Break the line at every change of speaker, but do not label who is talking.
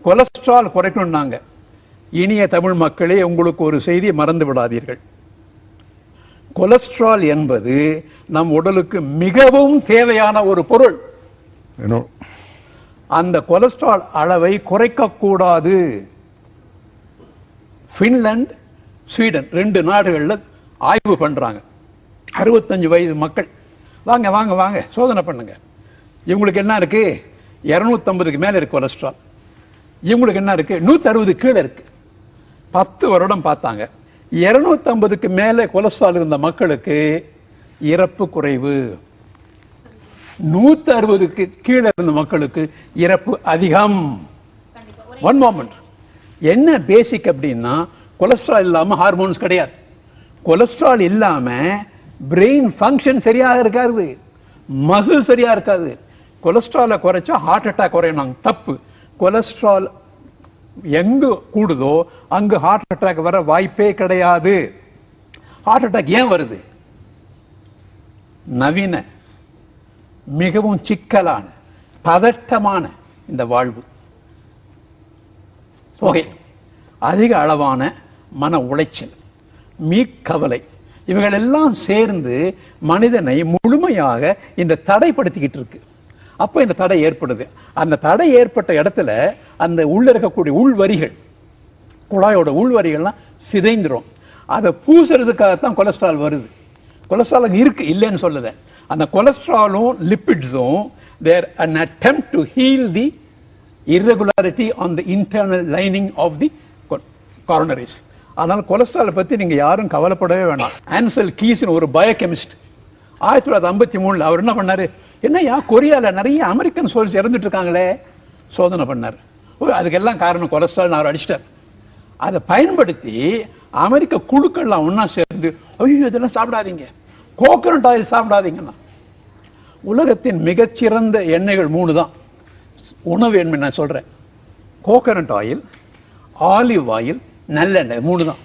Cholesterol குறைக்கணும்னாங்க. இனிய தமிழ் மக்களே, உங்களுக்கு ஒரு செய்தி மறந்து விடாதீர்கள். கொலஸ்ட்ரால் என்பது நம் உடலுக்கு மிகவும் தேவையான ஒரு பொருள். அந்த கொலஸ்ட்ரால் அளவை குறைக்கக்கூடாது. பின்லாந்து, ஸ்வீடன் 2 நாடுகளில் ஆய்வு பண்றாங்க. 65 வயது மக்கள் வாங்க வாங்க வாங்க சோதனை பண்ணுங்க. இவங்களுக்கு என்ன இருக்கு? 250க்கு மேல இருக்கு கொலஸ்ட்ரால். இவங்களுக்கு என்ன இருக்கு? 160 கீழே இருக்கு. 10 வருடம் பார்த்தாங்க. 250க்கு மேலே கொலஸ்ட்ரால் இருந்த மக்களுக்கு இறப்பு குறைவு. 160க்கு கீழே இருந்த மக்களுக்கு இறப்பு அதிகம். One moment. என்ன பேசிக் அப்படின்னா, கொலஸ்ட்ரால் இல்லாம ஹார்மோன்ஸ் கிடையாது. கொலஸ்ட்ரால் இல்லாம பிரெயின் ஃபங்க்ஷன் சரியாக இருக்காது, மசில் சரியா இருக்காது. கொலஸ்ட்ராலை குறைச்சா ஹார்ட் அட்டாக் குறையணும். தப்பு. கொலஸ்ட்ரால் எங்கு கூடுதோ அங்கு ஹார்ட் அட்டாக் வர வாய்ப்பே கிடையாது. ஹார்ட் அட்டாக் ஏன் வருது? நவீன மிகவும் சிக்கலான பதட்டமான இந்த வாழ்வு, புகை, அதிக அளவான மன உளைச்சல், மீட்கவலை, இவைகள் எல்லாம் சேர்ந்து மனிதனை முழுமையாக இந்த தடைப்படுத்திக்கிட்டு இருக்கு. அப்போ இந்த தடை ஏற்படுது. அந்த தடை ஏற்பட்ட இடத்துல அந்த உள்ள இருக்கக்கூடிய உள்வரிகள், குழாயோட உள்வரிகள்லாம் சிதைந்துடும். அதை பூசுறதுக்காகத்தான் கொலஸ்ட்ரால் வருது. கொலஸ்ட்ரால் இருக்கு, இல்லைன்னு சொல்லுத. அந்த கொலஸ்ட்ராலும் லிப்பிட்ஸும் தேர் an attempt to heal the irregularity on the internal lining of the coronaries. அதனால் கொலஸ்ட்ராலை பற்றி நீங்கள் யாரும் கவலைப்படவே வேணாம். ஆன்சல் கீஸ்னு ஒரு பயோகெமிஸ்ட் 1953 அவர் என்ன பண்ணாரு? என்னையா கொரியாவில் நிறைய அமெரிக்கன் சோல்ஸ் இறந்துட்டு இருக்காங்களே, சோதனை பண்ணார். அதுக்கெல்லாம் காரணம் கொலஸ்ட்ரால் அவர் அடிச்சிட்டார். அதை பயன்படுத்தி அமெரிக்க குழுக்கள்லாம் ஒன்றா சேர்ந்து, ஐயோ இதெல்லாம் சாப்பிடாதீங்க, கோகனட் ஆயில் சாப்பிடாதீங்கன்னா. உலகத்தின் மிகச்சிறந்த எண்ணெய்கள் 3 தான். உணவு எண்ணெய் நான் சொல்கிறேன்: கோகனட் ஆயில், ஆலிவ் ஆயில், நல்லெண்ணெய், 3 தான்.